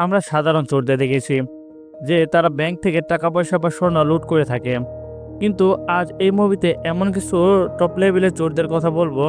আমরা সাধারণ চোরদের দেখেছি যে তারা ব্যাংক থেকে টাকা পয়সা বা স্বর্ণ লুট করে থাকে, কিন্তু আজ এই মুভিতে এমন কিছু টপ লেভেলের চোরদের কথা বলবো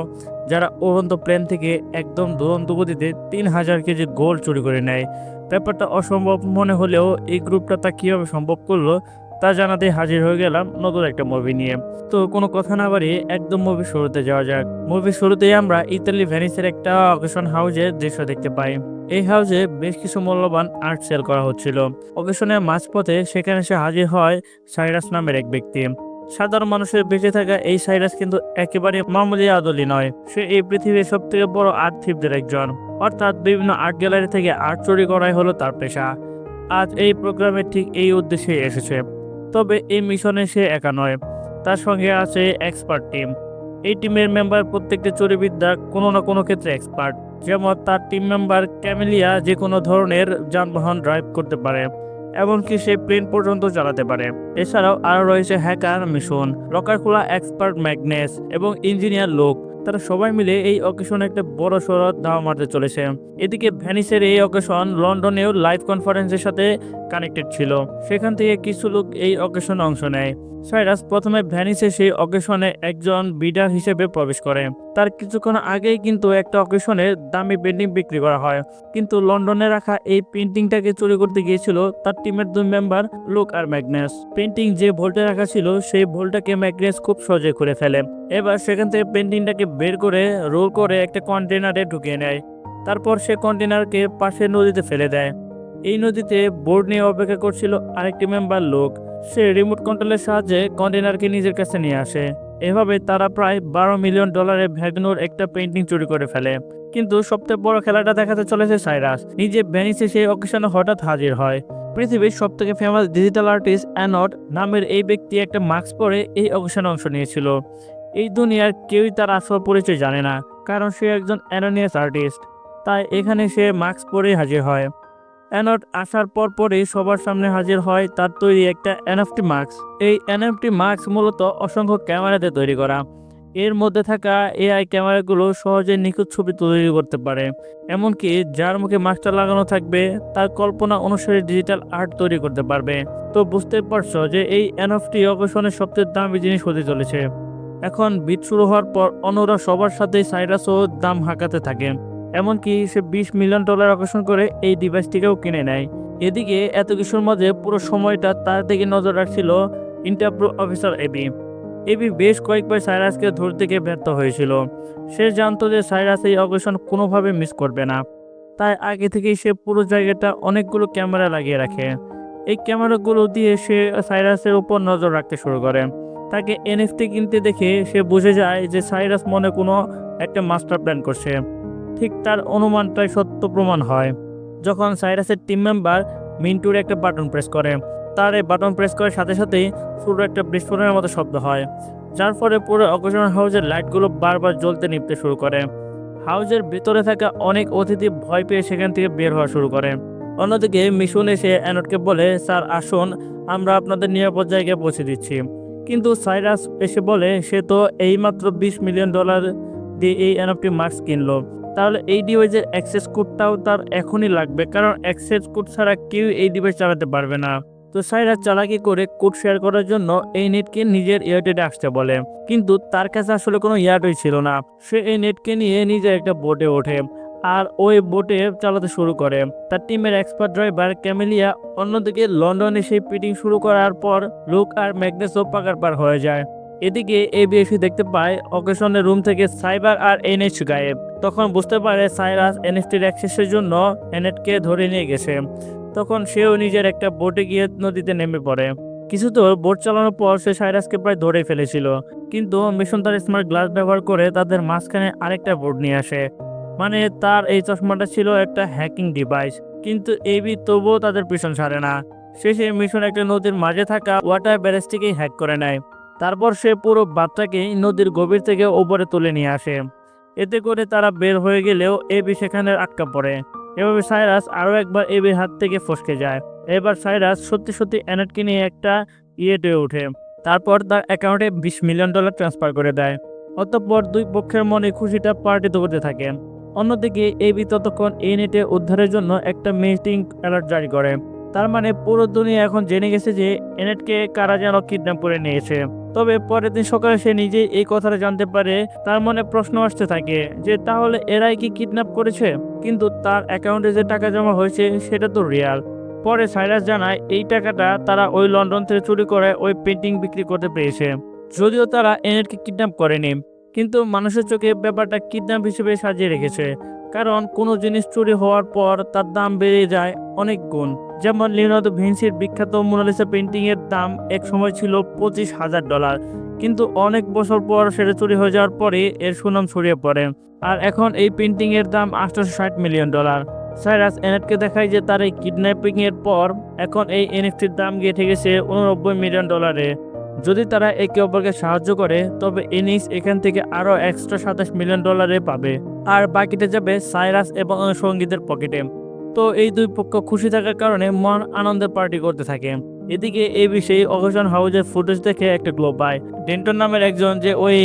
যারা উড়ন্ত প্লেন থেকে একদম দুরন্ত গতিতে 3000 কেজি গোল্ড চুরি করে নেয়। ব্যাপারটা অসম্ভব মনে হলেও এই গ্রুপটা তা কীভাবে সম্ভব করলো তা জানাতে হাজির হয়ে গেলাম নতুন একটা মুভি নিয়ে। তো কোনো কথা না বাড়িয়ে একদম মুভি শুরুতে যাওয়া যাক। মুভি শুরুতেই আমরা ইতালি ভেনিসের একটা অকেশন হাউসের দৃশ্য দেখতে পাই। এই হাউসে বেশ কিছু মূল্যবান আর্ট সেল করা হচ্ছিল। অকেশনের মাঝপথে সেখানে সে হাজির হয় সাইরাস নামের এক ব্যক্তি। সাধারণ মানুষের বেঁচে থাকা এই সাইরাস কিন্তু একেবারে মামুলি আদলি নয়, সে এই পৃথিবীর সব থেকে বড় আর্ট থিপদের একজন। অর্থাৎ বিভিন্ন আর্ট গ্যালারি থেকে আর্ট চুরি করাই হলো তার পেশা। আজ এই প্রোগ্রামে ঠিক এই উদ্দেশ্যে এসেছে। তবে এই মিশনে সে একা নয়, তার সঙ্গে আছে এক্সপার্ট টিম। এই টিমের মেম্বার প্রত্যেকটি চুরিবিদ্যা কোনো না কোনো ক্ষেত্রে এক্সপার্ট। যেমন তার টিম মেম্বার ক্যামেলিয়া যে কোনো ধরনের যানবাহন ড্রাইভ করতে পারে, এমনকি সে প্লেন পর্যন্ত চালাতে পারে। এছাড়াও আরও রয়েছে হ্যাকার মিশন, লকার খোলা এক্সপার্ট ম্যাগনেস এবং ইঞ্জিনিয়ার লোক। তারা সবাই মিলে এই অকেশনে একটা বড় সড় ধাওয়া মারতে চলেছে। এদিকে ভ্যানিসের এই অকেশন লন্ডনেও লাইভ কনফারেন্সের সাথে কানেক্টেড ছিল, সেখান থেকে কিছু লোক এই অকেশনে অংশ নেয়। সাইরাস প্রথমে ভ্যানিসে সেই অকেশনে একজন বিডার হিসেবে প্রবেশ করে। তার কিছুক্ষণ আগেই কিন্তু একটা অকেশনে দামি পেন্টিং বিক্রি করা হয়, কিন্তু লন্ডনে রাখা এই পেন্টিংটাকে চুরি করতে গিয়েছিল তার টিমের দুই মেম্বার লুক আর ম্যাগনেস। পেন্টিং যে ভোল্টে রাখা ছিল সেই ভোল্টটাকে ম্যাগনেস খুব সহজে করে ফেলে। এবার সেখান থেকে পেন্টিংটাকে বের করে রোল করে একটা কন্টেনারে ঢুকিয়ে নেয়। তারপর সে কন্টেনারকে পাশের নদীতে ফেলে দেয়। এই নদীতে বোর্ড নিয়ে অপেক্ষা করছিল আরেকটি মেম্বার লোক। সে রিমোট কন্ট্রোলের সাহায্যে কন্টেনারকে নিজের কাছে নিয়ে আসে। এভাবে তারা প্রায় $12 মিলিয়ন ভ্যালুর একটা পেন্টিং চুরি করে ফেলে। কিন্তু সবথেকে বড় খেলাটা দেখাতে চলেছে সাইরাস। নিজে ভ্যানিসে সেই অকেশনে হঠাৎ হাজির হয়। পৃথিবীর সবথেকে ফেমাস ডিজিটাল আর্টিস্ট অ্যানট নামের এই ব্যক্তি একটা মাস্ক পরে এই অকেশনে অংশ নিয়েছিল। এই দুনিয়ার কেউই তার আসল পরিচয় জানে না, কারণ সে একজন অ্যানোনিমাস আর্টিস্ট। তাই এখানে সে মাস্ক পরেই হাজির হয়। অ্যানট আসার পরই সবার সামনে হাজির হয় তার তৈরি একটা এনএফটি মাস্ক। এই এনএফটি মাস্ক মূলত অসংখ্য ক্যামেরাতে তৈরি করা। এর মধ্যে থাকা এআই ক্যামেরাগুলো সহজে নিখুঁত ছবি তৈরি করতে পারে। এমনকি যার মুখে মাস্কটা লাগানো থাকবে তার কল্পনা অনুসারে ডিজিটাল আর্ট তৈরি করতে পারবে। তো বুঝতে পারছো যে এই এনএফটি অকেশনের সবচেয়ে দামি জিনিস হতে চলেছে। এখন বিট শুরু হওয়ার পর অন্যরা সবার সাথেই সাইরাসও দাম হাঁকাতে থাকে। এমনকি সে $20 মিলিয়ন অকেশন করে এই ডিভাইসটিকেও কিনে নেয়। এদিকে এত কিছুর মধ্যে পুরো সময়টা তার দিকে নজর রাখছিল ইন্টারপ্রো অফিসার এবি। এবি বেশ কয়েকবার সাইরাসকে ধরতে গিয়ে ব্যর্থ হয়েছিল। সে জানতো যে সাইরাস এই অকেশন কোনোভাবে মিস করবে না, তাই আগে থেকেই সে পুরো জায়গাটা অনেকগুলো ক্যামেরা লাগিয়ে রাখে। এই ক্যামেরাগুলো দিয়ে সে সাইরাসের উপর নজর রাখতে শুরু করে। তাকে এনএফটি কিনতে দেখে সে বুঝে যায় যে সাইরাস মনে কোনো একটা মাস্টার প্ল্যান করছে। ঠিক তার অনুমানটাই সত্য প্রমাণ হয় যখন সাইরাসের টিম মেম্বার মিন্টুর একটা বাটন প্রেস করে। তার এই বাটন প্রেস করার সাথে সাথেই ছোট একটা বিস্ফোরণের মতো শব্দ হয়, যার ফলে পুরো অকেশন হাউসের লাইটগুলো বারবার জ্বলতে নিভতে শুরু করে। হাউসের ভিতরে থাকা অনেক অতিথি ভয় পেয়ে সেখান থেকে বের হওয়া শুরু করে। অন্যদিকে মিশন এসে অ্যানটকে বলে, স্যার আসুন, আমরা আপনাদের নিরাপদ জায়গায় পৌঁছে দিচ্ছি। কিন্তু সাইরাস এসে বলে সে তো এইমাত্র $20 মিলিয়ন দিয়ে এই এনএফটি মাস্ক কিনলো, তাহলে এই ডিভাইসের অ্যাক্সেস কোডটাও তার এখনই লাগবে, কারণ অ্যাক্সেস কোড ছাড়া কেউ এই ডিভাইস চালাতে পারবে না। তো সাইরাস চালাকি করে কোড শেয়ার করার জন্য এই নেটকে নিজের এয়ারটেলে আসতে বলে, কিন্তু তার কাছে আসলে কোনো এয়ারটেল ছিল না। সে এই নেটকে নিয়ে নিজের একটা বোটে ওঠে আর ওই বোটে চালাতে শুরু করে। তার টিমের এক্সপার্ট ড্রাইভার ক্যামেলিয়া। অন্যদিকে লন্ডনে সেই পিটিং শুরু করার পর লুক আর ম্যাগনেসও পাকার পার হয়ে যায়। এদিকে এবিএসি দেখতে পায় অকেশনের রুম থেকে সাইবার আর এনএচ গায়েব। তখন বুঝতে পারে সাইরাস এনএফটির অ্যাক্সেসের জন্য এনএটকে ধরে নিয়ে গেছে। তখন সেও নিজের একটা বোটে গিয়ে নদীতে নেমে পড়ে। কিছু তো বোট চালানোর পর সে সাইরাসকে প্রায় ধরে ফেলেছিল, কিন্তু মিশন তার স্মার্ট গ্লাস ব্যবহার করে তাদের মাঝখানে আরেকটা বোট নিয়ে আসে। মানে তার এই চশমাটা ছিল একটা হ্যাকিং ডিভাইস। কিন্তু এবি তবুও তাদের পিছন ছাড়ে না। শেষে মিশন একটা নদীর মাঝে থাকা ওয়াটার ব্যারেজটিকেই হ্যাক করে নেয়। তারপর সে পুরো বাচ্চাকেই নদীর গভীর থেকে ওপরে তুলে নিয়ে আসে। এতে করে তারা বের হয়ে গেলেও এবি সেখানে আটকা পড়ে। এভাবে সাইরাস আরও একবার এবির হাত থেকে ফসকে যায়। এবার সাইরাস সত্যি সত্যি অ্যানেটকে নিয়ে একটা ইয়েতে ওঠে। তারপর তার অ্যাকাউন্টে $20 মিলিয়ন ট্রান্সফার করে দেয়। অতঃপর দুই পক্ষের মনে খুশিটা পার্টিতে করতে থাকে। অন্যদিকে এবি ততক্ষণ এই নেটে উদ্ধারের জন্য একটা মিটিং অ্যালার্ট জারি করে। তার মানে পুরো দুনিয়া এখন জেনে গেছে যে এনেটকে কারা যেন কিডন্যাপ করে নিয়েছে। তবে পরের দিন সকালে সে নিজেই এই কথাটা জানতে পারে। তার মনে প্রশ্ন আসতে থাকে যে তাহলে এরাই কি কিডন্যাপ করেছে, কিন্তু তার অ্যাকাউন্টে যে টাকা জমা হয়েছে সেটা তো রিয়াল। পরে সাইরাস জানায় এই টাকাটা তারা ওই লন্ডন থেকে চুরি করে ওই পেন্টিং বিক্রি করতে পেরেছে। যদিও তারা এনেটকে কিডন্যাপ করেনি, কিন্তু মানুষের চোখে ব্যাপারটা কিডন্যাপ হিসেবে সাজিয়ে রেখেছে। কারণ কোনো জিনিস চুরি হওয়ার পর তার দাম বেড়ে যায় অনেক গুণ। যেমন লিওনার্দো ভিঞ্চির বিখ্যাত মোনালিসা পেন্টিং এর দাম এক সময় ছিল $25,000, কিন্তু অনেক বছর পর সেটা চুরি হয়ে যাওয়ার পরে এর সুনাম ছড়িয়ে পড়ে। আর এখন এই পেন্টিং এর দাম $860 মিলিয়ন। সাইরাস এনেটকে দেখায় যে তার এই কিডন্যাপিং এর পর এখন এই এনএফটির দাম গিয়ে ঠেকেছে $89 মিলিয়ন। যদি তারা একে অপরকে সাহায্য করে তবে এনিক্স এখান থেকে আরও এক্সট্রা $27 মিলিয়ন পাবে, আর বাকিটা যাবে সাইরাস এবং সঙ্গীদের পকেটে। তো এই দুই পক্ষ খুশি থাকার কারণে মন আনন্দের পার্টি করতে থাকে। এদিকে এই বিষয়ে অকেশন হাউসের ফুটেজ দেখে একটা গ্লোব পায়। ডেন্টন নামের একজন যে ওই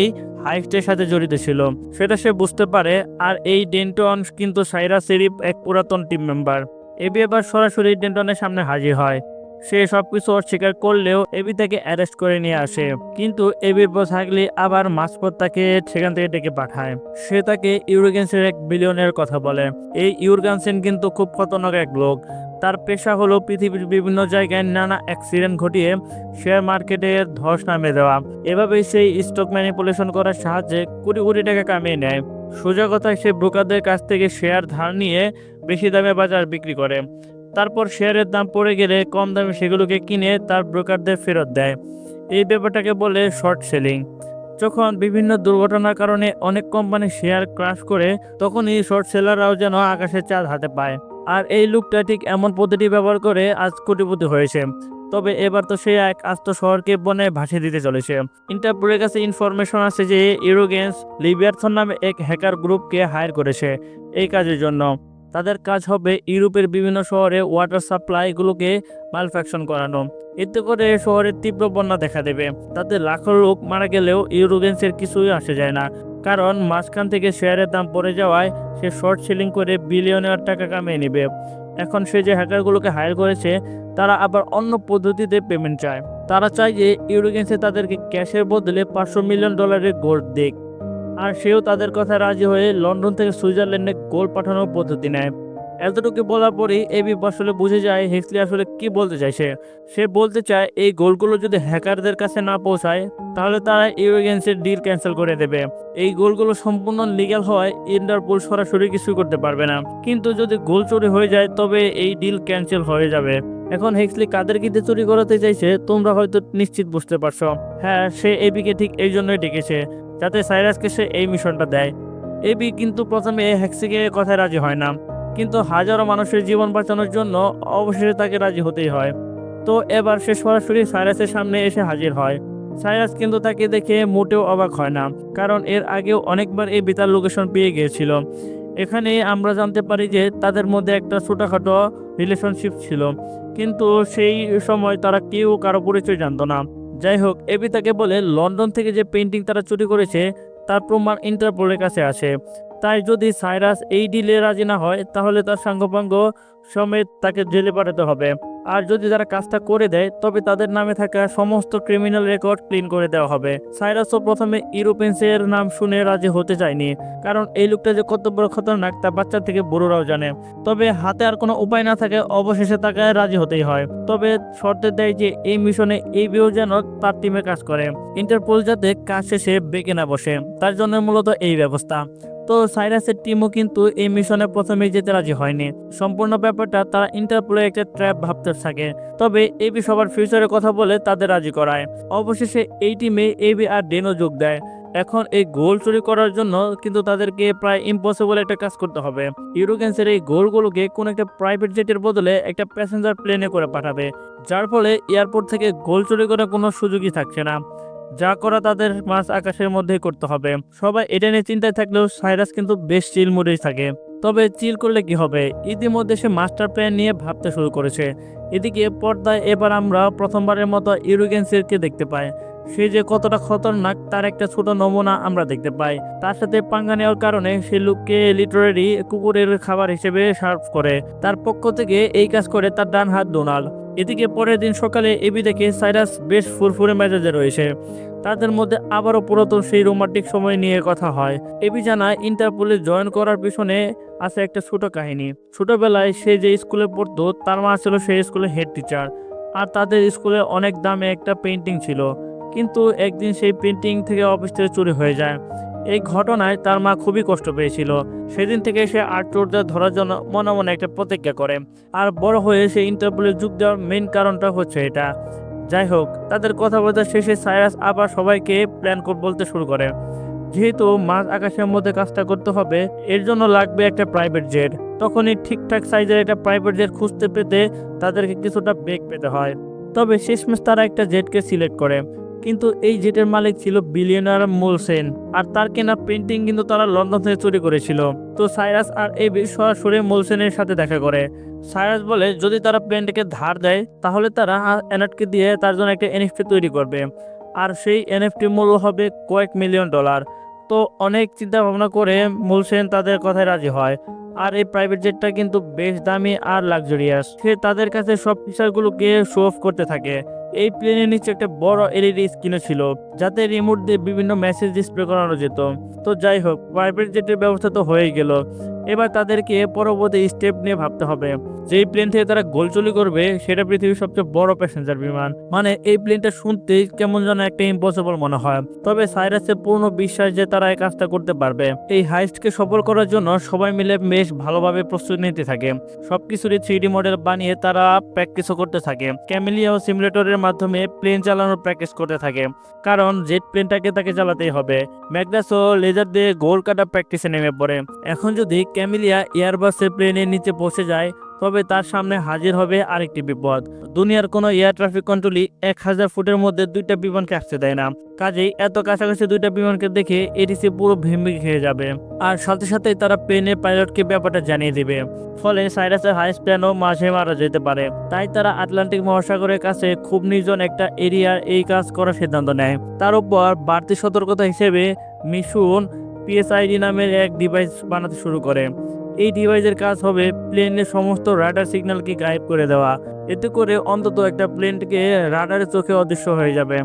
হাইস্টের সাথে জড়িত ছিল সেটা সে বুঝতে পারে। আর এই ডেন্টন কিন্তু সাইরাসেরই এক পুরাতন টিম মেম্বার। এবি এবার সরাসরি ডেন্টনের সামনে হাজির হয়। সে সবকিছু অস্বীকার করলেও এবি তাকে অ্যারেস্ট করে নিয়ে আসে, কিন্তু এবির বস হাগলি আবার মাঝপথ তাকে সেখান থেকে ডেকে পাঠায়। সে তাকে ইউরগেন্সের এক বিলিয়নের কথা বলে। এই ইউরগানসেন কিন্তু খুব খতরনাক এক লোক। তার পেশা হলো পৃথিবীর বিভিন্ন জায়গায় নানা অ্যাক্সিডেন্ট ঘটিয়ে শেয়ার মার্কেটে ধস নামিয়ে দেওয়া। এভাবেই সেই স্টক ম্যানিপুলেশন করার সাহায্যে কোটি কোটি টাকা কামিয়ে নেয়। সোজা কথায় সে ব্রোকারদের কাছ থেকে শেয়ার ধার নিয়ে বেশি দামে বাজার বিক্রি করে। তারপর শেয়ারের দাম পড়ে গেলে কম দামে সেগুলোকে কিনে তার ব্রোকারদের ফেরত দেয়। এই ব্যাপারটাকে বলে শর্ট সেলিং। যখন বিভিন্ন দুর্ঘটনার কারণে অনেক কোম্পানি শেয়ার ক্রাশ করে তখন এই শর্ট সেলাররাও যেন আকাশের চাঁদ হাতে পায়। আর এই লোকটা ঠিক এমন পদ্ধতি ব্যবহার করে আজ কোটিপতি হয়েছে। তবে এবার তো সে এক আস্ত শহরকে বনে ভাসিয়ে দিতে চলেছে। ইন্টারপোলের কাছে ইনফরমেশন আছে যে ইউরোগেন্স লিবিয়ারথন নামে এক হ্যাকার গ্রুপকে হায়ার করেছে এই কাজের জন্য। তাদের কাজ হবে ইউরোপের বিভিন্ন শহরে ওয়াটার সাপ্লাইগুলোকে মালফ্যাকশন করানো। এতে করে শহরের তীব্র বন্যা দেখা দেবে। তাতে লাখো লোক মারা গেলেও ইউরোগেন্সের কিছুই আসে যায় না, কারণ মাঝখান থেকে শেয়ারের দাম পড়ে যাওয়ায় সে শর্ট সেলিং করে বিলিয়নের টাকা কামিয়ে নেবে। এখন সে যে হ্যাকারগুলোকে হায়ার করেছে তারা আবার অন্য পদ্ধতিতে পেমেন্ট চায়। তারা চায় যে ইউরোগেন্সে তাদেরকে ক্যাশের বদলে $500 মিলিয়ন গোল্ড দিক। আর সেও তাদের কথা রাজি হয়ে লন্ডন থেকে সুইজারল্যান্ডে গোল্ড পাঠানোর পদ্ধতি নেয়। এতটুকু বলার পরেই এবি আসলে বুঝে যায় হেক্সলি আসলে কি বলতে চাইছে। সে বলতে চায় এই গোলগুলো যদি হ্যাকারদের কাছে না পৌঁছায় তাহলে তারা ইউরোগেন্সের ডিল ক্যান্সেল করে দেবে। এই গোলগুলো সম্পূর্ণ লিগ্যাল হয় ইন্টারপোল সরাসরি কিছু করতে পারবে না, কিন্তু যদি গোল চুরি হয়ে যায় তবে এই ডিল ক্যান্সেল হয়ে যাবে। এখন হেক্সলি কাদের কিতে চুরি করাতে চাইছে তোমরা হয়তো নিশ্চিত বুঝতে পারছো। হ্যাঁ, সে এবিকে ঠিক এই জন্যই ডেকেছে, যাতে সাইরাসকে সে এই মিশনটা দেয়। এবি কিন্তু প্রথমে হেক্সিকে কথায় রাজি হয় না, কিন্তু হাজারো মানুষের জীবন বাঁচানোর জন্য অবশেষে তাকে রাজি হতেই হয়। তো এবার সে সরাসরি সাইরাসের সামনে এসে হাজির হয়। সাইরাস কিন্তু তাকে দেখে মোটেও অবাক হয় না, কারণ এর আগেও অনেকবার এই বেতার লোকেশন পেয়ে গিয়েছিল। এখানে আমরা জানতে পারি যে তাদের মধ্যে একটা ছোটখাটো রিলেশনশিপ ছিল, কিন্তু সেই সময় তারা কেউ কারো পরিচয় জানতো না। যাই হোক, এবি তাকে বলে লন্ডন থেকে যে পেন্টিং তারা চুরি করেছে তার প্রমাণ ইন্টারপোলের কাছে আছে। তাই যদি সাইরাস এই ডিলে রাজি না হয় তাহলে তার সাঙ্গপাঙ্গ সমেত তাকে জেলে পাঠাতে হবে। আর যদি তারা কাজটা করে দেয় তবে তাদের নামে থাকা সমস্ত ক্রিমিনাল রেকর্ড ক্লিন করে দেওয়া হবে। সাইরাসও প্রথমে ইউরোপিয়ানসের নাম শুনে রাজি হতে চায়নি, কারণ এই লোকটা যে কত বড় খতরনাক তা বাচ্চা থেকে বড়রাও জানে। তবে হাতে আর কোনো উপায় না থাকে অবশেষে তাকে রাজি হতেই হয়। তবে শর্তে দেয় যে এই মিশনে এই বিও যেন তার টিমে কাজ করে, ইন্টারপোল যাতে কাজ শেষে বেঁকে না বসে, তার জন্য মূলত এই ব্যবস্থা। তো সাইরাসের টিমও কিন্তু এই মিশনে প্রথমেই যেতে রাজি হয়নি। সম্পূর্ণ ব্যাপারটা তারা ইন্টারপোলে একটা ট্র্যাপ ভাবতে থাকে। তবে এবি সবার ফিউচারের কথা বলে তাদের রাজি করায়। অবশেষে এই টিমে এবি আর ডেনও যোগ দেয়। এখন এই গোল চুরি করার জন্য কিন্তু তাদেরকে প্রায় ইম্পসিবল একটা কাজ করতে হবে। ইউরোগেন্সের এই গোলগুলোকে কোন একটা প্রাইভেট জেটের বদলে একটা প্যাসেঞ্জার প্লেনে করে পাঠাবে, যার ফলে এয়ারপোর্ট থেকে গোল চুরি করার কোনো সুযোগই থাকছে না। যা করা তাদের মাঝ আকাশের মধ্যেই করতে হবে। সবাই এটা নিয়ে চিন্তায় থাকলেও সাইরাস কিন্তু বেশ চিল মুডেই থাকে। তবে চিল করলে কি হবে, ইতিমধ্যে সে মাস্টার প্ল্যান নিয়ে ভাবতে শুরু করেছে। এদিকে পর্দায় এবার আমরা প্রথমবারের মতো ইউরোগেন্সিরকে দেখতে পাই। সে যে কতটা খতরনাক তার একটা ছোট নমুনা আমরা দেখতে পাই। তার সাথে পাঙ্গা নেওয়ার কারণে সে লোককে লিটারেলি কুকুরের খাবার হিসেবে সার্ভ করে। তার পক্ষ থেকে এই কাজ করে তার ডান হাত ডোনাল্ড। এদিকে পরের দিন সকালে এবি দেখে সাইরাস বেশ ফুরফুরে মেজাজে রয়েছে। তাদের মধ্যে আবারও পুরাতন সেই রোমান্টিক সময় নিয়ে কথা হয়। এবি জানায় ইন্টারপোলে জয়েন করার পিছনে আছে একটা ছোট কাহিনী। ছোটবেলায় সে যে স্কুলে পড়তো তার মা ছিল সেই স্কুলের হেড টিচার, আর তাদের স্কুলে অনেক দামে একটা পেন্টিং ছিল। কিন্তু একদিন সেই পেন্টিং থেকে অফিস থেকে চুরি হয়ে যায়। এই ঘটনায় তার মা খুবই কষ্ট পেয়েছিল। সেদিন থেকে সে আর্ট চোরদের ধরার জন্য মনে মনে একটা প্রতিজ্ঞা করে। আর বড় হয়ে সে ইন্টারপোলে যোগ দেওয়ার মেইন কারণটা হচ্ছে এটা। যাই হোক, তাদের কথাবার্তা শেষে সাইরাস আবার সবাইকে প্ল্যান বলতে শুরু করে। যেহেতু মাঝ আকাশের মধ্যে কাজটা করতে হবে, এর জন্য লাগবে একটা প্রাইভেট জেট। তখনই ঠিকঠাক সাইজের একটা প্রাইভেট জেট খুঁজতে পেতে তাদেরকে কিছুটা বেগ পেতে হয়। তবে শেষমেশ তারা একটা জেটকে সিলেক্ট করে। কিন্তু এই জেটের মালিক ছিল বিলিয়নার মোলসেন, আর তার কেনা পেন্টিং কিন্তু তারা লন্ডন থেকে চুরি করেছিল। তো সাইরাস আর এই সরাসরি মোলসেনের সাথে দেখা করে। সাইরাস বলে যদি তারা প্লেনটাকে ধার দেয় তাহলে তারা এনএফটি দিয়ে তার জন্য একটা এনএফটি তৈরি করবে, আর সেই এনএফটি মূল্য হবে কয়েক মিলিয়ন ডলার। তো অনেক চিন্তা ভাবনা করে মোলসেন তাদের কথায় রাজি হয়। আর এই প্রাইভেট জেটটা কিন্তু বেশ দামি আর লাক্সারিয়াস। সে তাদের কাছে সব ফিচারগুলোকে শো অফ করতে থাকে। এই প্লেনের নিচে একটা বড় এলইডি স্ক্রিনও ছিল, যাতে রিমোট দিয়ে বিভিন্ন মেসেজ ডিসপ্লে করানো যেত। তো যাই হোক, প্রাইভেট জেটের ব্যবস্থা তো হয়েই গেল। এবার তাদেরকে পরবর্তী স্টেপ নিয়ে ভাবতে হবে। যেই প্লেন থেকে তারা গোলচুলি করবে সেটা পৃথিবীর সবচেয়ে বড় প্যাসেঞ্জার বিমান। মানে এই প্লেনটা শুনতেই কেমন যেন একটা ইম্পসিবল মনে হয়। তবে সাইরাসের পূর্ণ বিশ্বাস যে তারা এই কাজটা করতে পারবে। এই হাইস্টকে সফল করার জন্য সবাই মিলে বেশ ভালোভাবে প্রস্তুতি নিতে থাকে। সবকিছুরই 3D মডেল বানিয়ে তারা প্র্যাকটিসও করতে থাকে। ক্যামেলিয়া ও সিমুলেটরের মাধ্যমে প্লেন চালানোর প্র্যাকটিস করতে থাকে, কারণ জেট প্লেনটাকে তাকে চালাতেই হবে। ম্যাগনাস ও লেজার দিয়ে গোল কাটা প্র্যাকটিসে নেমে পড়ে। এখন যদি ক্যামেলিয়া এয়ারবাসের প্লেনের নিচে পৌঁছে যায় তবে তার সামনে হাজির হবে আরেকটি বিপদ। দুনিয়ার কোনো এয়ার ট্রাফিক কন্ট্রোলই 1000 ফুটের মধ্যে দুইটা বিমানকে আসতে দেয় না। কাজেই এত কাছাকাছি দুইটা বিমানকে দেখে এটিসি পুরো ভেঙে খেয়ে যাবে, আর সাথে সাথেই তারা প্লেনের পাইলটকে ব্যাপারটা জানিয়ে দিবে। ফলে সাইরাসের হাইস্ট প্ল্যানও মাঝে মারা যেতে পারে। তাই তারা আটলান্টিক মহাসাগরের কাছে খুব নির্জন একটা এরিয়ার এই কাজ করার সিদ্ধান্ত নেয়। তার উপর বাড়তি সতর্কতা হিসেবে মিশন পিএসআইডি নামের এক ডিভাইস বানাতে শুরু করে। এই ডিভাইসের কাজ হবে প্লেনের সমস্ত রাডার সিগন্যালকে গায়েব করে দেওয়া। এতে করে অন্তত একটা প্লেনকে রাডারের চোখে অদৃশ্য হয়ে যাবে।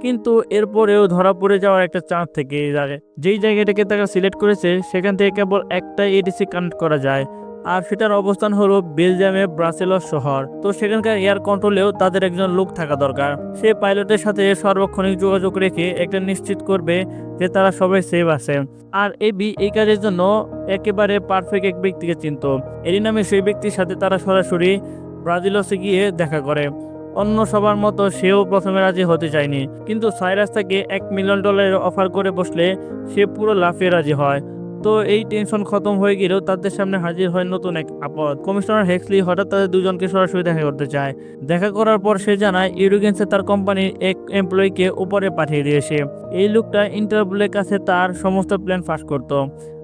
কিন্তু এরপরেও ধরা পড়ে যাওয়ার একটা চান্স থেকে যায়। যেই জায়গাটাকে তারা সিলেক্ট করেছে সেখান থেকে কেবল একটা এডিসি কানেক্ট করা যায়, আর সেটার অবস্থান হলো বেলজিয়ামের ব্রাসেলস শহর। তো সেখানকার এয়ার কন্ট্রোলেও তাদের একজন লোক থাকা দরকার। সে পাইলটের সাথে সার্বক্ষণিক যোগাযোগ রেখে একটা নিশ্চিত করবে যে তারা সবাই সেফ আছে। আর এবি এই কাজের জন্য একেবারে পারফেক্ট এক ব্যক্তিকে চিনত। এরই নামে সেই ব্যক্তির সাথে তারা সরাসরি ব্রাজিলসে গিয়ে দেখা করে। অন্য সবার মতো সেও প্রথমে রাজি হতে চায়নি, কিন্তু সাইরাস তাকে $1 মিলিয়ন অফার করে বসলে সে পুরো লাফিয়ে রাজি হয়। তো এই টেনশন খতম হয়ে গেলেও তাদের সামনে হাজির হয় নতুন এক আপদ। কমিশনার হেক্সলি হঠাৎ তাদের দুজনকে সরাসরি দেখা করতে চায়। দেখা করার পর সে জানায় ইউরোগেন্সে তার কোম্পানির এক এমপ্লয়িকে উপরে পাঠিয়ে দিয়েছে। এই লোকটা ইন্টারপোলের কাছে তার সমস্ত প্ল্যান ফাঁস করত।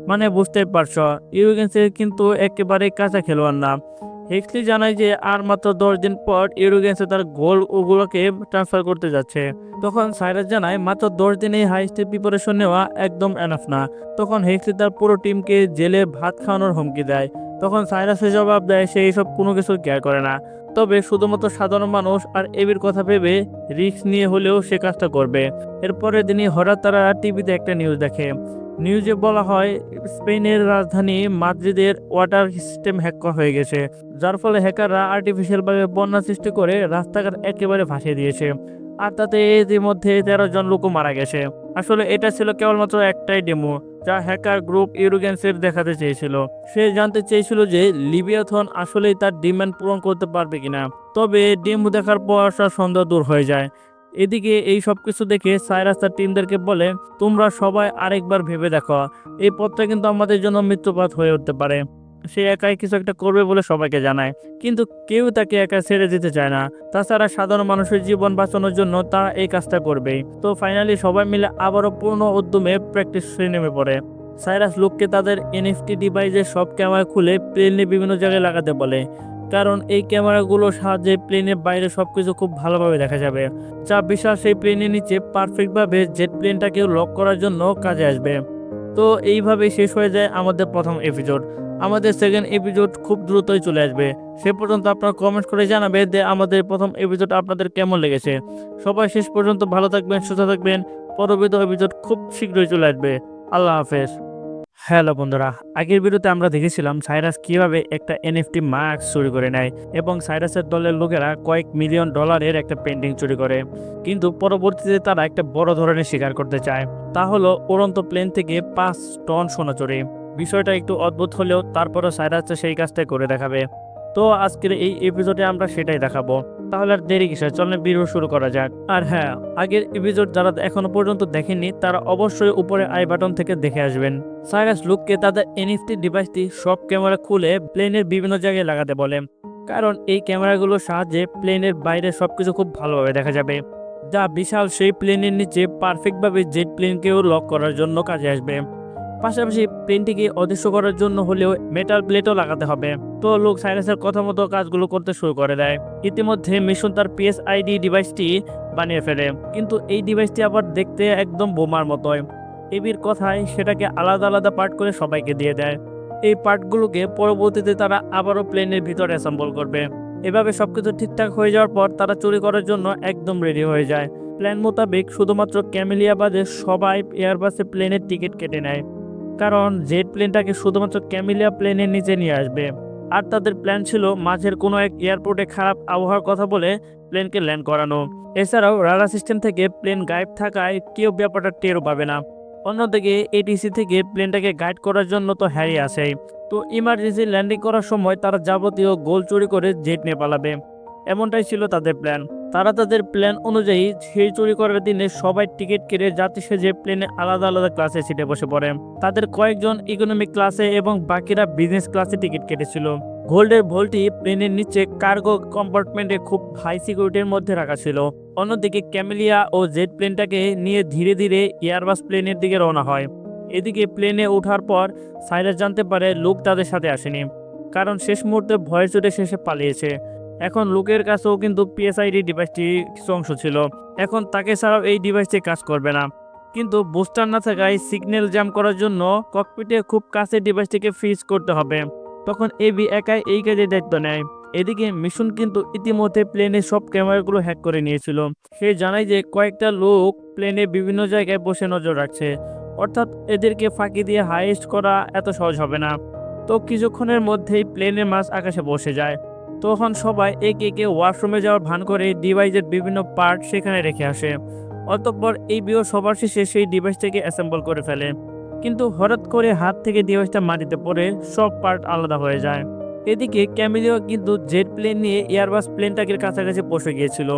মানে বুঝতেই পারছ, ইউরোগেন্সের কিন্তু একেবারে কাঁচা খেলোয়াড় না। হেক্সলি জানায় যে আর মাত্র 10 দিন পর ইউরোগেন্সে তার গোল ওগুলোকে ট্রান্সফার করতে যাচ্ছে। তখন সাইরাস জানায় মাত্র 10 দিনে হাই স্টেপ প্রিপারেশন নেওয়া একদম এনাফ না। তখন হেক্সলি তার পুরো টিমকে জেলে ভাত খাওয়ানোর হুমকি দেয়। তখন সাইরাসের জবাব দেয় সে এইসব কোনো কিছু কেয়ার করে না, তবে শুধুমাত্র সাধারণ মানুষ আর এবির কথা ভেবে রিস্ক নিয়ে হলেও সে কাজটা করবে। এরপরের দিনই হঠাৎ তারা টিভিতে একটা নিউজ দেখে। নিউজে বলা হয় স্পেনের রাজধানী মাদ্রিদের ওয়াটার সিস্টেম হ্যাক হয়ে গেছে, যার ফলে হ্যাকাররা আর্টিফিশিয়ালভাবে বন্যা সৃষ্টি করে রাস্তাঘাট একেবারে ভাসিয়ে দিয়েছে। আর তাতে ইতিমধ্যে 13 জন লোকও মারা গেছে। আসলে এটা ছিল কেবলমাত্র একটাই ডেমো, যা হ্যাকার গ্রুপ ইউরোগেন্সের দেখাতে চেয়েছিল। সে জানতে চেয়েছিল যে লিবিয়াথন আসলেই তার ডিমান্ড পূরণ করতে পারবে কিনা। তবে ডেমো দেখার পর তার সন্দেহ দূর হয়ে যায়। এদিকে এই সব কিছু দেখে সাইরাস তার টিমদেরকে বলে, তোমরা সবাই আরেকবার ভেবে দেখো, এই পথটা কিন্তু আমাদের জন্য মৃত্যুপথ হয়ে উঠতে পারে। সে একাই কিছু একটা করবে বলে সবাইকে জানায়, কিন্তু কেউ তাকে একা ছেড়ে দিতে চায় না। তাছাড়া সাধারণ মানুষের জীবন বাঁচানোর জন্য তারা এই কাজটা করবেই। তো ফাইনালি সবাই মিলে আবারও পূর্ণ উদ্যমে প্র্যাকটিসে নেমে পড়ে। সাইরাস লোককে তাদের এনএফটি ডিভাইসের সব ক্যামেরা খুলে প্লেনে বিভিন্ন জায়গায় লাগাতে বলে। কারণ এই ক্যামেরাগুলোর সাহায্যে প্লেনের বাইরে সবকিছু খুব ভালোভাবে দেখা যাবে, যা বিশাল সেই প্লেনের নিচে পারফেক্টভাবে জেট প্লেনটাকেও লক করার জন্য কাজে আসবে। তো এইভাবে শেষ হয়ে যায় আমাদের প্রথম এপিসোড। আমাদের সেকেন্ড এপিসোড খুব দ্রুতই চলে আসবে। সে পর্যন্ত আপনারা কমেন্ট করে জানাবে যে আমাদের প্রথম এপিসোড আপনাদের কেমন লেগেছে। সবাই শেষ পর্যন্ত ভালো থাকবেন, সুস্থ থাকবেন। পরবর্তী এপিসোড খুব শীঘ্রই চলে আসবে। আল্লাহ হাফেজ। হ্যালো বন্ধুরা, আগের ভিডিওতে আমরা দেখেছিলাম সাইরাস কিভাবে একটা এনএফটি মাস্ক চুরি করে নেয় এবং সাইরাসের দলের লোকেরা কয়েক মিলিয়ন ডলারের একটা পেন্টিং চুরি করে। কিন্তু পরবর্তীতে তারা একটা বড় ধরনের শিকার করতে চায়, তা হলো উড়ন্ত প্লেন থেকে 5 টন সোনা চুরি। বিষয়টা একটু অদ্ভুত হলেও তারপরও সাইরাস সেই কাজটাই করে দেখাবে। তো আজকের এই এপিসোডে আমরা সেটাই দেখাবো। তাহলে আর দেরি কিসের, চলেন ভিডিও শুরু করা যাক। আর হ্যাঁ, আগের এপিসোড যারা এখনো পর্যন্ত দেখেননি তারা অবশ্যই উপরে আই বাটন থেকে দেখে আসবেন। সাইরাস লুককে তাদের এনএফটি ডিভাইসটি সব ক্যামেরা খুলে প্লেনের বিভিন্ন জায়গায় লাগাতে বলে, কারণ এই ক্যামেরাগুলোর সাহায্যে প্লেনের বাইরে সবকিছু খুব ভালোভাবে দেখা যাবে, যা বিশাল সেই প্লেনের নিচে পারফেক্টভাবে জেট প্লেনকেও লক করার জন্য কাজে আসবে। পাশাপাশি প্লেনটিকে অদৃশ্য করার জন্য হলেও মেটাল প্লেটও লাগাতে হবে। তো লোক সাইরাসের কথা মতো কাজগুলো করতে শুরু করে দেয়। ইতিমধ্যে মিশন তার পিএসআইডি ডিভাইসটি বানিয়ে ফেলে, কিন্তু এই ডিভাইসটি আবার দেখতে একদম বোমার মতোই। এবির কথায় সেটাকে আলাদা আলাদা পার্ট করে সবাইকে দিয়ে দেয়। এই পার্টগুলোকে পরবর্তীতে তারা আবারও প্লেনের ভিতরে অ্যাসেম্বল করবে। এভাবে সবকিছু ঠিকঠাক হয়ে যাওয়ার পর তারা চুরি করার জন্য একদম রেডি হয়ে যায়। প্ল্যান মোতাবেক শুধুমাত্র ক্যামেলিয়া বাদে সবাই এয়ারবাসে প্লেনের টিকিট কেটে নেয়, কারণ জেট প্লেনটাকে শুধুমাত্র ক্যামিলিয়া প্লেনের নিচে নিয়ে আসবে। আর তাদের প্ল্যান ছিল মাঝের কোনো এক এয়ারপোর্টে খারাপ আবহাওয়ার কথা বলে প্লেনকে ল্যান্ড করানো। এছাড়াও রাডার সিস্টেম থেকে প্লেন গায়েব থাকায় কেউ ব্যাপারটা টেরও পাবে না। অন্যদিকে এটিসি থেকে প্লেনটাকে গাইড করার জন্য তো হ্যারি আসেই। তো ইমার্জেন্সি ল্যান্ডিং করার সময় তারা যাবতীয় গোল চুরি করে জেট নিয়ে পালাবে, এমনটাই ছিল তাদের প্ল্যান। তারা তাদের প্ল্যান অনুযায়ী সেই চুরি করার দিনে সবাই টিকিট কেটে যাত্রী সেজে প্লেনে আলাদা আলাদা ক্লাসে সিটে বসে পড়ে। তাদের কয়েকজন ইকোনমিক ক্লাসে এবং বাকিরা বিজনেস ক্লাসে টিকিট কেটেছিল। গোল্ডের ভোল্টটি প্লেনের নিচে কার্গো কম্পার্টমেন্টে খুব হাই সিকিউরিটির মধ্যে রাখা ছিল। অন্যদিকে ক্যামেলিয়া ও জেট প্লেনটাকে নিয়ে ধীরে ধীরে এয়ারবাস প্লেনের দিকে রওনা হয়। এদিকে প্লেনে ওঠার পর সাইরাস জানতে পারে লুক তাদের সাথে আসেনি, কারণ শেষ মুহূর্তে ভয় চুটে শেষে পালিয়েছে। এখন লোকের কাছেও কিন্তু পিএসআইডি ডিভাইসটি কিছু অংশ ছিল, এখন তাকে ছাড়াও এই ডিভাইসটি কাজ করবে না। কিন্তু বুস্টার না থাকায় সিগন্যাল জ্যাম করার জন্য ককপিটে খুব কাছে ডিভাইসটিকে ফ্রিজ করতে হবে। তখন এবি একাই এই কাজের দায়িত্ব নেয়। এদিকে মিশন কিন্তু ইতিমধ্যে প্লেনের সব ক্যামেরাগুলো হ্যাক করে নিয়েছিল। সে জানায় যে কয়েকটা লোক প্লেনে বিভিন্ন জায়গায় বসে নজর রাখছে, অর্থাৎ এদেরকে ফাঁকি দিয়ে হাইস্ট করা এত সহজ হবে না। তো কিছুক্ষণের মধ্যেই প্লেনের মাঝ আকাশে বসে যায়। তখন সবাই একে একে ওয়াশরুমে যাওয়ার ভান করে ডিভাইসের বিভিন্ন পার্ট সেখানে রেখে আসে। অতঃপর এই বিও সবার শেষে সেই ডিভাইসটাকে অ্যাসেম্বল করে ফেলে, কিন্তু হঠাৎ করে হাত থেকে ডিভাইসটা মাটিতে পড়ে সব পার্ট আলাদা হয়ে যায়। এদিকে ক্যামিলিও কিন্তু জেট প্লেন নিয়ে এয়ারবাস প্লেনটাকে কাছাকাছি পৌঁছে গিয়েছিল,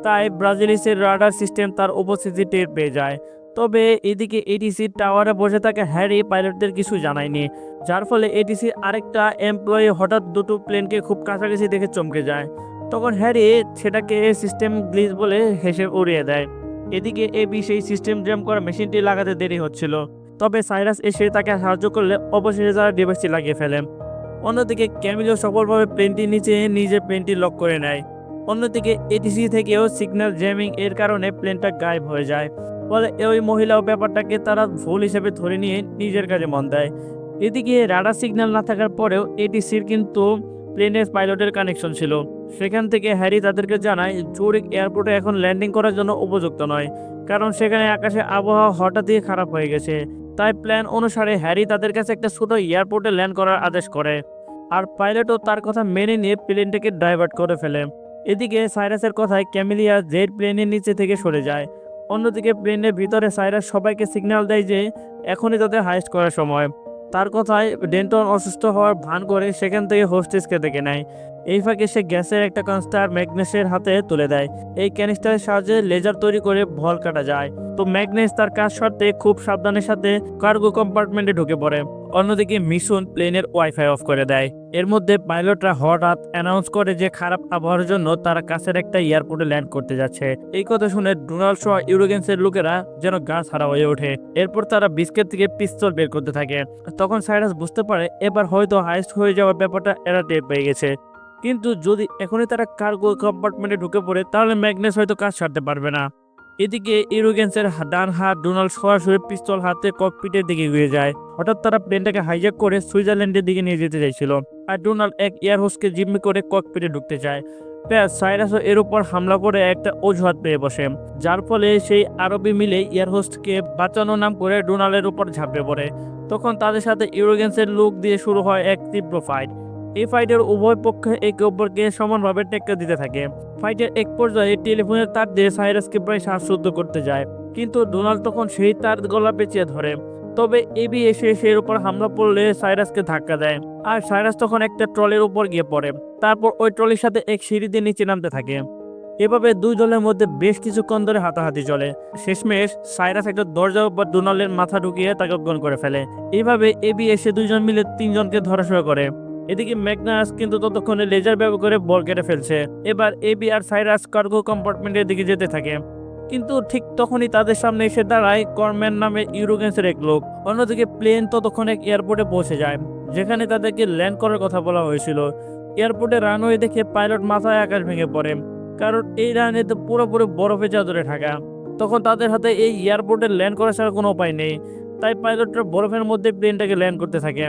তাই ব্রাজিলিসের রাডার সিস্টেম তার উপস্থিতি টের পেয়ে যায়। তবে এদিকে এটিসি টাওয়ারে বসে থাকা হ্যারি পাইলটদের কিছু জানায়নি, যার ফলে এটিসির আরেকটা এমপ্লয়ি হঠাৎ দুটো প্লেনকে খুব কাছাকাছি দেখে চমকে যায়। তখন হ্যারি সেটাকে সিস্টেম গ্লিচ বলে হেসে উড়িয়ে দেয়। এদিকে এবি সেই সিস্টেম জ্যাম করা মেশিনটি লাগাতে দেরি হচ্ছিল, তবে সাইরাস এসে তাকে সাহায্য করলে অবশেষে তারা ডিভাইসটি লাগিয়ে ফেলে। অন্যদিকে ক্যামিলিও সফলভাবে প্লেনটির নিচে নিজের প্লেনটি লক করে নেয়। অন্যদিকে এটিসি থেকেও সিগন্যাল জ্যামিং এর কারণে প্লেনটা গায়েব হয়ে যায়, ফলে ওই মহিলাও ব্যাপারটাকে তারা ভুল হিসেবে ধরে নিয়ে নিজের কাজে মন দেয়। এদিকে রাডার সিগন্যাল না থাকার পরেও এটিসির কিন্তু প্লেনের পাইলটের কানেকশন ছিল। সেখান থেকে হ্যারি তাদেরকে জানায় জুরিক এয়ারপোর্টে এখন ল্যান্ডিং করার জন্য উপযুক্ত নয়, কারণ সেখানে আকাশে আবহাওয়া হঠাৎই খারাপ হয়ে গেছে। তাই প্ল্যান অনুসারে হ্যারি তাদের কাছে একটা ছোট এয়ারপোর্টে ল্যান্ড করার আদেশ করে, আর পাইলটও তার কথা মেনে নিয়ে প্লেনটাকে ডাইভার্ট করে ফেলে। এদিকে সাইরাসের কথায় ক্যামিলিয়া জেট প্লেনের নিচে থেকে সরে যায়। অন্যদিকে প্লেনের ভিতরে সাইরাস সবাইকে সিগন্যাল দেয় যে এখনই তাদের হাইস্ট করার সময়। তার কথায় ডেন্টন অসুস্থ হওয়ার ভান করে সেখান থেকে হোস্টেসকে ডেকে নেয়। এই ফাঁকে সে গ্যাসের একটা কনস্টার ম্যাগনেসের হাতে তুলে দেয়। এই ক্যানিস্টারের সাহায্যে লেজার তৈরি করে ভল কাটা যায়। তো ম্যাগনেস তার কাজ সারতে খুব সাবধানের সাথে কার্গো কম্পার্টমেন্টে ঢুকে পড়ে। অন্যদিকে মিশন প্লেনের ওয়াইফাই অফ করে দেয়। এর মধ্যে পাইলটরা হঠাৎ অ্যানাউন্স করে যে খারাপ আবহাওয়ার জন্য তারা কাছের একটা এয়ারপোর্টে ল্যান্ড করতে যাচ্ছে। এই কথা শুনে ডোনাল্ড সহ ইউরোগেন্সের লোকেরা যেন গা ছাড়া হয়ে ওঠে। এরপর তারা বিস্কেট থেকে পিস্তল বের করতে থাকে। তখন সাইরাস বুঝতে পারে এবার হয়তো হাইস্ট হয়ে যাওয়ার ব্যাপারটা এরা টের পেয়ে গেছে। কিন্তু যদি এখনই তারা কার্গো কম্পার্টমেন্টে ঢুকে পড়ে তাহলে ম্যাগনাস হয়তো কাজ সারতে পারবে না। এদিকে ইউরোগেন্সের ডান হাত ডোনাল্ড সরাসরি পিস্তল হাতে ককপিটের দিকে এগিয়ে যায়। হঠাৎ তারা প্লেনটাকে হাইজ্যাক করে সুইজারল্যান্ডের দিকে নিয়ে যেতে চাইছিল, আর ডোনাল্ড এক এয়ার হোস্টকে জিম্মি করে ককপিটে ঢুকতে চায়। সাইরাসও এর উপর হামলা করে একটা অজুহাত পেয়ে বসে, যার ফলে সেই আরবি মিলে এয়ার হোস্টকে বাঁচানোর নাম করে ডোনাল্ডের উপর ঝাঁপিয়ে পড়ে। তখন তাদের সাথে ইউরোগেন্সের লোক দিয়ে শুরু হয় এক তীব্র ফাইট। এই ফাইটের উভয় পক্ষে একে অপরকে সমানভাবে টেক্কা দিতে থাকে। ফাইটের এক পর্যায়ে টেলিফোনের তার দিয়ে সাইরাসকে প্রায় শ্বাসরুদ্ধ করতে যায়, কিন্তু ডোনাল্ড তখন সেই তার গলা পেঁচিয়ে ধরে। তবে এবি এসে সেই উপর হামলা করলে সাইরাসকে ধাক্কা দেয়, আর সাইরাস তখন একটা ট্রলির উপর গিয়ে পড়ে। তারপর ওই ট্রলির সাথে এক সিঁড়ি দিয়ে নিচে নামতে থাকে। এভাবে দুই দলের মধ্যে বেশ কিছুক্ষণ ধরে হাতাহাতি চলে। শেষমেশ সাইরাস একটা দরজার উপর ডোনাল্ডের মাথা ঢুকিয়ে তাকে অজ্ঞান করে ফেলে। এইভাবে এবি এসে দুইজন মিলে তিনজনকে ধরাশোয়া করে। এদিকে ম্যাগনাস কিন্তু ততক্ষণে লেজার ব্যবহার করে বল কেটে ফেলছে। এবার এবি আর সাইরাস কার্গো কম্পার্টমেন্টের দিকে যেতে থাকে, কিন্তু ঠিক তখনই তাদের সামনে এসে দাঁড়ায় করম্যান নামে ইউরোগেন্সের এক লোক। অন্যদিকে প্লেন ততক্ষণ এক এয়ারপোর্টে পৌঁছে যায়, যেখানে তাদেরকে ল্যান্ড করার কথা বলা হয়েছিল। এয়ারপোর্টে রানওয়ে দেখে পাইলট মাথায় আকাশ ভেঙে পড়ে, কারণ এই রানওয়েতে পুরোপুরি বরফে চাদরে ঢাকা। তখন তাদের হাতে এই এয়ারপোর্টে ল্যান্ড করা ছাড়া কোনো উপায় নেই, তাই পাইলটরা বরফের মধ্যে প্লেনটাকে ল্যান্ড করতে থাকে।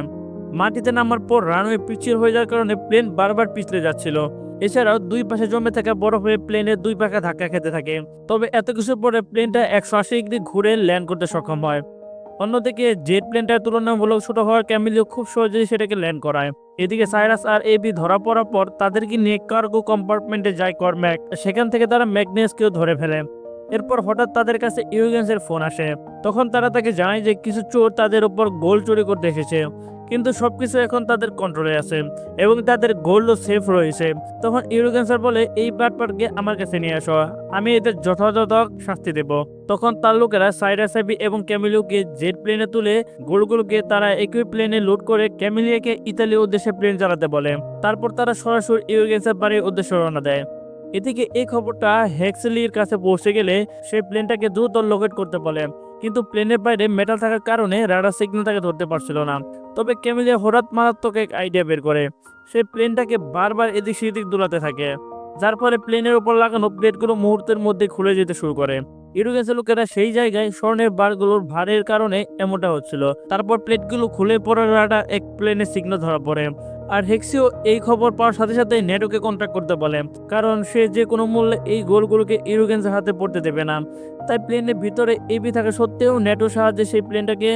মাটিতে নামার পর রানওয়ে পিচ্ছিল হয়ে যাওয়ার কারণে প্লেন বারবার পিছলে যাচ্ছিল। এছাড়াও দুই পাশে জমে থাকা বরফে প্লেনের দুই পাখা ধাক্কা খেতে থাকে। তবে এত কিছুর পরে প্লেনটা 180 ডিগ্রি ঘুরে ল্যান্ড করতে সক্ষম হয়। অন্যদিকে জেট প্লেনটার তুলনামূলক ছোট হওয়ার ক্যামিলিও খুব সহজেই সেটাকে ল্যান্ড করায়। এদিকে সাইরাস আর এবি ধরা পড়ার পর তাদেরকে নিয়ে কার্গো কম্পার্টমেন্টে যায় করম্যাক। সেখান থেকে তারা ম্যাগনেসকেও ধরে ফেলে। এরপর হঠাৎ তাদের কাছে ইউরোগেন্সের ফোন আসে। তখন তারা তাকে জানায় যে কিছু চোর তাদের উপর গোল্ড চুরি করতে এসেছে, কিন্তু সবকিছু এখন তাদের কন্ট্রোলে আছে এবং তাদের গোল্ডও সেফ রয়েছে। তখন ইউরোগেন্সার বলে, এই বাটপারকে আমার কাছে নিয়ে আসো, আমি এদের যথাযথ শাস্তি দেব। তখন তার লোকেরা সাইরাস এবি এবং ক্যামিলিওকে জেট প্লেনে তুলে গোলগুলোকে তারা একই প্লেনে লোড করে ক্যামিলিয়াকে ইতালির উদ্দেশ্যে প্লেন চালাতে বলে। তারপর তারা সরাসরি ইউরোগেন্সার বাড়ির উদ্দেশ্যে রওনা দেয়। এদিকে এই খবরটা হেক্সলির কাছে পৌঁছে গেলে সে প্লেনটাকে দ্রুত লোকেট করতে বলে, কিন্তু প্লেনের বাইরে মেটাল থাকার কারণে রাডার সিগন্যাল তাকে ধরতে পারছিল না। তবে ক্যামিলিয়া হঠাৎ মারাত্মক এক আইডিয়া বের করে। সে প্লেনটাকে বারবার এদিক সেদিক দোলাতে থাকে, যার ফলে প্লেনের উপর লাগানো প্লেটগুলো মুহূর্তের মধ্যে খুলে যেতে শুরু করে। ইউরোগেন্সের লোকেরা সেই জায়গায় স্বর্ণের বারগুলোর ভারের কারণে এমনটা হচ্ছিল। তারপর প্লেটগুলো খুলে পড়ার রাডার এক প্লেনের সিগন্যাল ধরা পড়ে। আর হেক্সিও এই খবর পাওয়ার সাথে সাথে নেটোকে কন্ট্যাক্ট করতে বলে, কারণ সে যে কোনো মূল্যে এই গোলগুলোকে ইউরোগেন্সের হাতে পড়তে দেবে না। তাই প্লেনের ভিতরে এবি থাকা সত্ত্বেও নেটোর সাহায্যে সেই প্লেনটাকে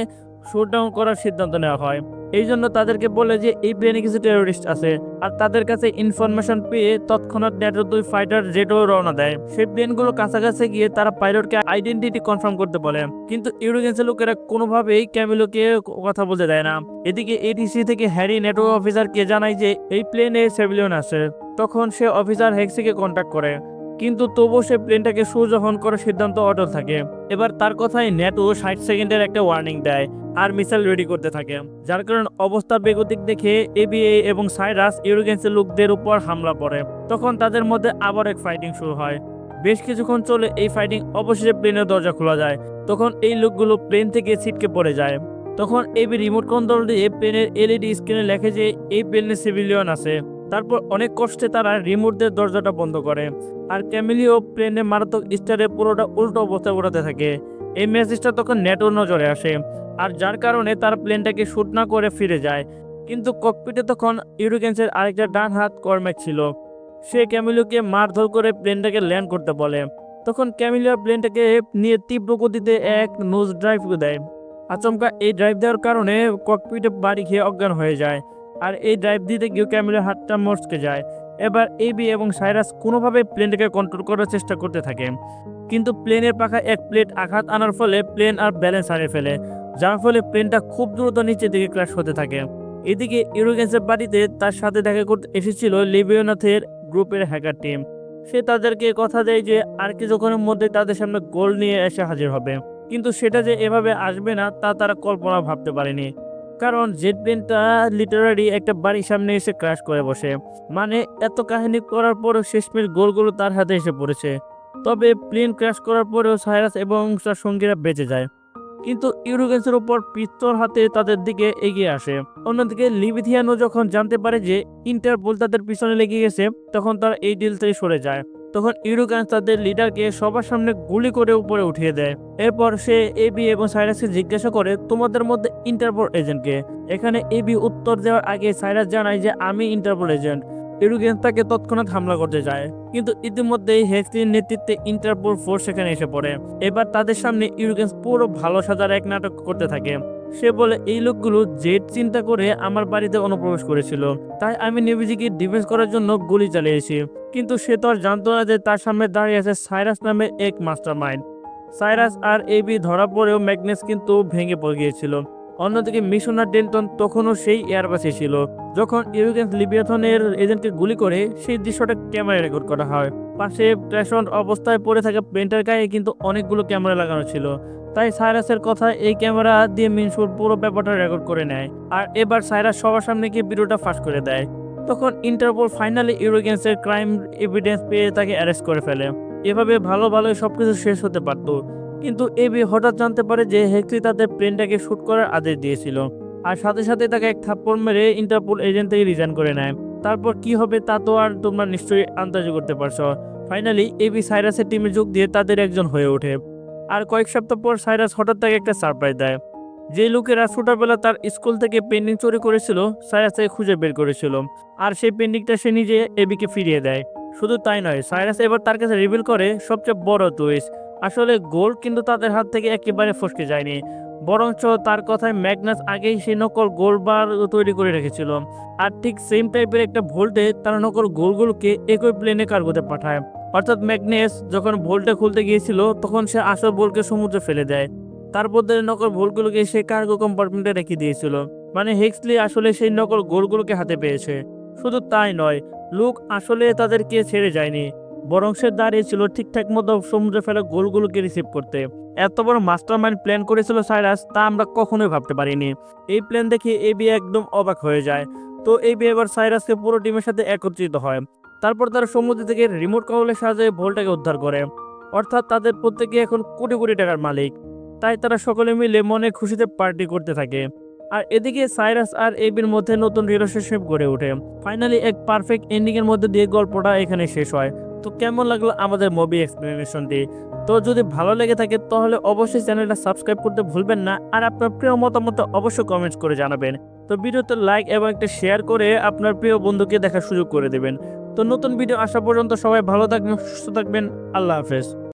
শুট ডাউন করার সিদ্ধান্ত নেওয়া হয়। এই জন্য তাদেরকে বলে যে এই প্লেনে কিছু টেরোরিস্ট আছে, আর তাদের কাছে ইনফরমেশন পেয়ে তৎক্ষণাৎ নেটোর দুই ফাইটার জেটও রওনা দেয়। সেই প্লেনগুলো কাছাকাছি গিয়ে তারা পাইলটকে আইডেন্টিটি কনফার্ম করতে বলে, কিন্তু ইউরোগেন্সের লোকেরা কোনোভাবেই ক্যামিলোকে কথা বলতে দেয় না। এদিকে এটিসি থেকে হ্যারি নেটো অফিসারকে জানায় যে এই প্লেনে সিভিলিয়ন আছে। তখন সে অফিসার হেক্সিকে কন্ট্যাক্ট করে, কিন্তু তবুও সে প্লেনটাকে সুযোহন করার সিদ্ধান্ত অটল থাকে। এবার তার কথায় নেটো 60 সেকেন্ডের একটা ওয়ার্নিং দেয় আর মিসাইল রেডি করতে থাকে, যার কারণে অবস্থার বেগতিক দেখে এবিএ এবং সাইরাস ইউরোগেন্সের লোকদের উপর হামলা পড়ে। তখন তাদের মধ্যে আবার এক ফাইটিং শুরু হয়। বেশ কিছুক্ষণ চলে এই ফাইটিং, অবশেষে প্লেনের দরজা খোলা যায়। তখন এই লোকগুলো প্লেন থেকে ছিটকে পড়ে যায়। তখন এবি রিমোট কন্ট্রোল দিয়ে প্লেনের এলইডি স্ক্রিনে লেখে যে এই প্লেনে সিভিলিয়ন আছে। তারপর অনেক কষ্টে তারা রিমোট দিয়ে দরজাটা বন্ধ করে, আর ক্যামিলিও প্লেনে মারাত্মক স্টারে পুরোটা উল্টো অবস্থায় উড়াতে থাকে। এই মেসেজটা তখন নেটোর নজরে আসে, আর যার কারণে তার প্লেনটাকে শুট না করে ফিরে যায়। কিন্তু ককপিটে তখন ইউরোগেন্সের আরেকটা ডান হাত করম্যাক ছিল। সে ক্যামিলিওকে মারধর করে প্লেনটাকে ল্যান্ড করতে বলে। তখন ক্যামিলিও প্লেনটাকে নিয়ে তীব্র গতিতে এক নোজ ড্রাইভ দেয়। আচমকা এই ড্রাইভ দেওয়ার কারণে ককপিটে বাড়ি খেয়ে অজ্ঞান হয়ে যায়, আর এই ড্রাইভ দিতে গিয়ে ক্যামিলিওর হাতটা মচকে যায়। এবার এবি এবং সাইরাস কোনোভাবে প্লেনটাকে কন্ট্রোল করার চেষ্টা করতে থাকে, কিন্তু প্লেনের পাখা এক প্লেট আঘাত আনার ফলে প্লেন আর ব্যালেন্স হারিয়ে ফেলে, যার ফলে প্লেনটা খুব দ্রুত নিচের দিকে ক্র্যাশ হতে থাকে। এদিকে ইউরোগেন্সের বাড়িতে তার সাথে দেখা করতে এসেছিল লিবিওনাথের গ্রুপের হ্যাকার টিম। সে তাদেরকে কথা দেয় যে আর কিছুক্ষণের মধ্যে তাদের সামনে গোল্ড নিয়ে এসে হাজির হবে, কিন্তু সেটা যে এভাবে আসবে না তা তারা কল্পনা ভাবতে পারেনি, কারণ জেট প্লেনটা লিটারারি একটা বাড়ির সামনে এসে ক্র্যাশ করে বসে। মানে এত কাহিনী করার পরও শেষমেশ গোলগুলো তার হাতে এসে পড়েছে। তবে প্লেন ক্র্যাশ করার পরেও সাইরাস এবং তার সঙ্গীরা বেঁচে যায়। কিন্তু ইউরোগেন্সের উপর পিস্তল হাতে তাদের দিকে এগিয়ে আসে। অন্যদিকে লিবিথিয়ানো যখন জানতে পারে যে ইন্টারপোল তাদের পিছনে লেগে গেছে, তখন তারা এই ডিল থেকে সরে যায়। তখন ইউরোগেন্স তাদের লিডারকে সবার সামনে গুলি করে উপরে উঠিয়ে দেয়। এরপর সে এবি এবং সাইরাসকে জিজ্ঞাসা করে, তোমাদের মধ্যে ইন্টারপোল এজেন্টকে? এখানে এবি উত্তর দেওয়ার আগে সাইরাস জানায় যে আমি ইন্টারপোল এজেন্ট। ইউরোগেন্স তাকে তৎক্ষণাৎ হামলা করতে যায়, কিন্তু ইতিমধ্যেই হেক্সলির নেতৃত্বে ইন্টারপোল ফোর্স সেখানে এসে পড়ে। এবার তাদের সামনে ইউরোগেন্স পুরো ভালো সাজার এক নাটক করতে থাকে। সে বলে, এই লোকগুলো জেট চিন্তা করে আমার বাড়িতে অনুপ্রবেশ করেছিল, তাই আমি নিজেকে ডিফেন্স করার জন্য গুলি চালিয়েছি। কিন্তু সে তো আর জানতো না যে তার সামনে দাঁড়িয়ে আছে সাইরাস নামে এক মাস্টারমাইন্ড। সাইরাস আর এবি ধরা পড়েও ম্যাগনেস কিন্তু ভেঙে পড়ে গিয়েছিল। অন্যদিকে মিশনার ডেন্টন তখনও সেই এয়ারবাসে ছিল। যখন ইউরোগেন্স লিবিয়াথনের এজেন্টকে গুলি করে, সেই দৃশ্যটা ক্যামেরায় রেকর্ড করা হয়। পাশে প্রেশন অবস্থায় পড়ে থাকা প্লেনটার গায়ে কিন্তু অনেকগুলো ক্যামেরা লাগানো ছিল, তাই সাইরাসের কথা এই ক্যামেরা দিয়ে মিনসুর পুরো ব্যাপারটা রেকর্ড করে নেয়। আর এবার সাইরাস সবার সামনে গিয়ে ভিডিওটা ফাঁস করে দেয়। তখন ইন্টারপোল ফাইনালি ইউরোগেন্সের ক্রাইম এভিডেন্স পেয়ে তাকে অ্যারেস্ট করে ফেলে। এভাবে ভালোই সবকিছু শেষ হতে পারত, কিন্তু এবি হঠাৎ জানতে পারে যে হেক্সি তাদের প্লেনটাকে শুট করার আদেশ দিয়েছিল। আর সাথে সাথে তাকে এক থাপ্পড় মেরে ইন্টারপোল এজেন্ট থেকে রিজাইন করে নেয়। তারপর কি হবে তা তো আর তোমরা নিশ্চয়ই আন্দাজ করতে পারছো। ফাইনালি এবি সাইরাসের টিমে যোগ দিয়ে তাদের একজন হয়ে ওঠে। আর কয়েক সপ্তাহ পর সাইরাস হঠাৎ তাকে একটা সারপ্রাইজ দেয়। যে লোকেরা ছোটবেলা তার স্কুল থেকে পেন্টিং চুরি করেছিল, সাইরাস তাকে খুঁজে বের করেছিল, আর সেই পেন্টিংটা সে নিজে এবিকে ফিরিয়ে দেয়। শুধু তাই নয়, সাইরাস এবার তার কাছে রিভিল করে সবচেয়ে বড় টুইস্ট, আসলে গোল্ড কিন্তু তাদের হাত থেকে একেবারে ফসকে যায়নি, বরঞ্চ তার কথায় ম্যাগনাস আগেই সেই নকল গোল্ড বার তৈরি করে রেখেছিল। আর ঠিক সেম টাইপের একটা ভোল্টে তার নকল গোলগুলোকে একই প্লেনে কার্গোতে পাঠায়। অর্থাৎ ম্যাগনেস যখন ভোল্টে খুলতে গিয়েছিল, তখন সে আসল বোল্টকে সমুদ্রে ফেলে দেয়। তারপর নকল ভোল্টগুলোকে সে কার্গো কম্পার্টমেন্টে রেখে দিয়েছিল। মানে হেক্সলি আসলে সেই নকল গোলগুলোকে হাতে পেয়েছে। শুধু তাই নয়, লুক আসলে তাদেরকে ছেড়ে যায়নি, বরং সে দাঁড়িয়েছিল ঠিকঠাক মতো সমুদ্রে ফেলা গোলগুলোকে রিসিভ করতে। এত বড় মাস্টারমাইন্ড প্ল্যান করেছিল সাইরাস, তা আমরা কখনোই ভাবতে পারিনি। এই প্ল্যান দেখে এবি একদম অবাক হয়ে যায়। তো এবি এবার সাইরাসকে পুরো টিমের সাথে একত্রিত হয়। তারপর তারা সমুদ্র থেকে রিমোট কন্ট্রোলের সাহায্যে ভোল্টটাকে উদ্ধার করে। অর্থাৎ তাদের প্রত্যেকে এখন কোটি কোটি টাকার মালিক। তাই তারা সকলে মিলে মনে খুশিতে পার্টি করতে থাকে। আর এদিকে সাইরাস আর এবির মধ্যে নতুন রিলেশনশিপ গড়ে ওঠে। ফাইনালি এক পারফেক্ট এন্ডিং এর মধ্যে দিয়ে গল্পটা এখানে শেষ হয়। তো কেমন লাগলো আমাদের মুভি এক্সপ্লেনেশনটি? তো যদি ভালো লেগে থাকে তাহলে অবশ্যই চ্যানেলটা সাবস্ক্রাইব করতে ভুলবেন না, আর আপনার প্রিয় মতামত অবশ্যই কমেন্টস করে জানাবেন। তো ভিডিওতে লাইক এবং একটা শেয়ার করে আপনার প্রিয় বন্ধুকে দেখার সুযোগ করে দেবেন। তো নতুন ভিডিও আসা পর্যন্ত সবাই ভালো থাকবেন, সুস্থ থাকবেন। আল্লাহ হাফেজ।